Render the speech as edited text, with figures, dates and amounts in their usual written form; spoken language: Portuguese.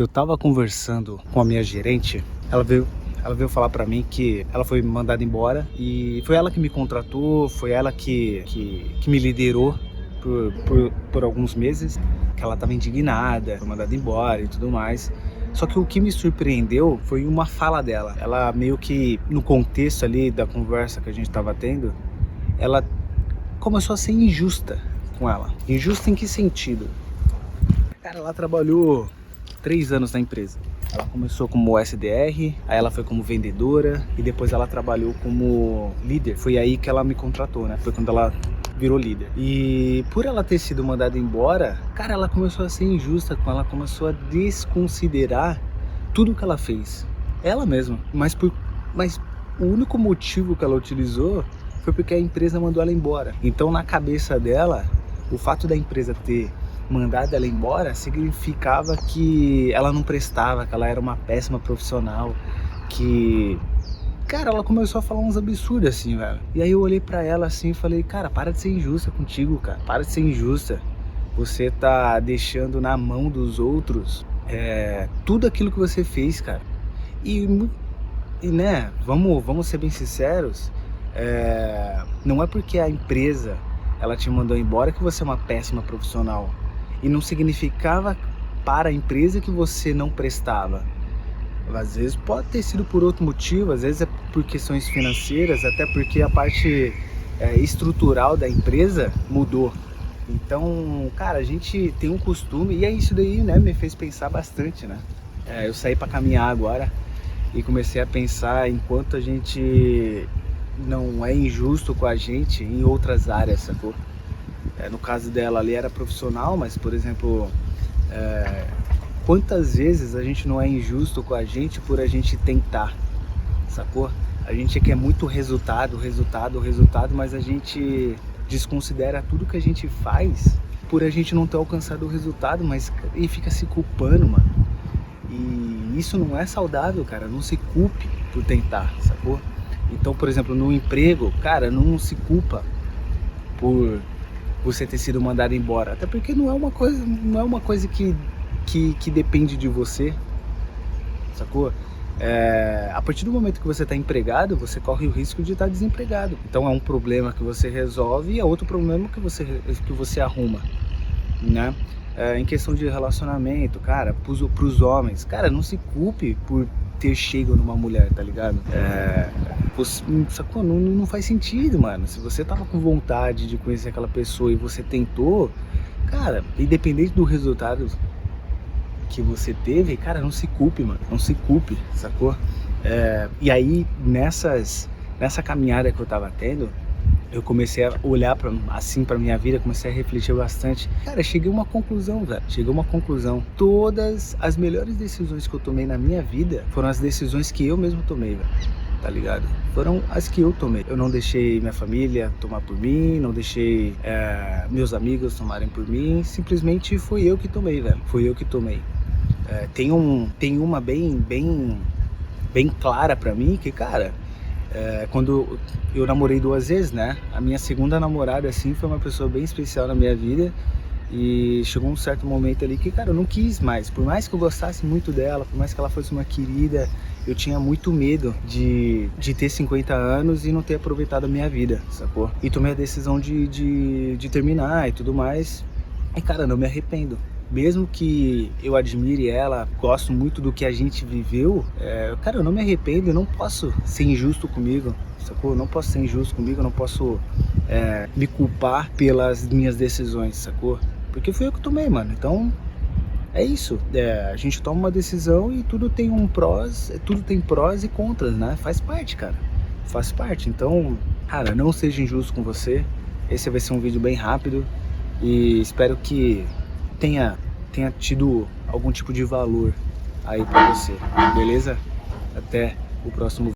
Eu tava conversando com a minha gerente, ela veio falar pra mim que ela foi mandada embora e foi ela que me contratou, foi ela que me liderou por alguns meses, que ela tava indignada, foi mandada embora e tudo mais. Só que o que me surpreendeu foi uma fala dela. Ela meio que, no contexto ali da conversa que a gente tava tendo, ela começou a ser injusta com ela. Injusta em que sentido? Cara, ela trabalhou 3 anos na empresa. Ela começou como SDR, aí ela foi como vendedora e depois ela trabalhou como líder. Foi aí que ela me contratou, né? Foi quando ela virou líder. E por ela ter sido mandada embora, cara, ela começou a ser injusta com ela, começou a desconsiderar tudo que ela fez. Ela mesma. Mas o único motivo que ela utilizou foi porque a empresa mandou ela embora. Então, na cabeça dela, o fato da empresa ter mandado ela embora significava que ela não prestava, que ela era uma péssima profissional, que... Cara, ela começou a falar uns absurdos assim, velho. E aí eu olhei pra ela assim e falei, cara, para de ser injusta contigo, cara. Para de ser injusta. Você tá deixando na mão dos outros tudo aquilo que você fez, cara. E né, vamos ser bem sinceros, não é porque a empresa ela te mandou embora que você é uma péssima profissional. E não significava para a empresa que você não prestava. Às vezes pode ter sido por outro motivo, às vezes é por questões financeiras, até porque a parte estrutural da empresa mudou. Então, cara, a gente tem um costume, e é isso daí, né, me fez pensar bastante, né? Eu saí para caminhar agora e comecei a pensar em quanto a gente não é injusto com a gente em outras áreas, sacou? No caso dela ali era profissional, mas, por exemplo, quantas vezes a gente não é injusto com a gente por a gente tentar, sacou? A gente quer muito resultado, mas a gente desconsidera tudo que a gente faz por a gente não ter alcançado o resultado, e fica se culpando, mano. E isso não é saudável, cara. Não se culpe por tentar, sacou? Então, por exemplo, no emprego, cara, não se culpa por você ter sido mandado embora, até porque não é uma coisa que depende de você, sacou? A partir do momento que você está empregado, você corre o risco de estar desempregado. Então é um problema que você resolve e é outro problema que você arruma, né? Em questão de relacionamento, cara, pros homens, cara, não se culpe por ter chego numa mulher, tá ligado? Sacou? Não faz sentido, mano. Se você tava com vontade de conhecer aquela pessoa e você tentou, cara, independente do resultado que você teve, cara, não se culpe, mano. Não se culpe, sacou? E aí, nessa caminhada que eu tava tendo, eu comecei a olhar pra minha vida, comecei a refletir bastante. Cara, cheguei a uma conclusão, velho. Cheguei a uma conclusão. Todas as melhores decisões que eu tomei na minha vida foram as decisões que eu mesmo tomei, velho. Tá ligado? Foram as que eu tomei. Eu não deixei minha família tomar por mim, não deixei meus amigos tomarem por mim. Simplesmente foi eu que tomei, velho. Foi eu que tomei. Tem uma bem clara pra mim que, cara... quando eu namorei 2 vezes, né? A minha segunda namorada, assim, foi uma pessoa bem especial na minha vida. E chegou um certo momento ali que, cara, eu não quis mais. Por mais que eu gostasse muito dela, por mais que ela fosse uma querida, eu tinha muito medo de ter 50 anos e não ter aproveitado a minha vida, sacou? E tomei a decisão de terminar e tudo mais. E, cara, não me arrependo. Mesmo que eu admire ela, gosto muito do que a gente viveu, cara, eu não me arrependo, eu não posso ser injusto comigo, sacou? Eu não posso ser injusto comigo, eu não posso me culpar pelas minhas decisões, sacou? Porque foi eu que tomei, mano. Então, é isso. A gente toma uma decisão e tudo tem prós e contras, né? Faz parte, cara. Faz parte. Então, cara, não seja injusto com você. Esse vai ser um vídeo bem rápido e espero que tenha tido algum tipo de valor aí pra você, beleza? Até o próximo vídeo.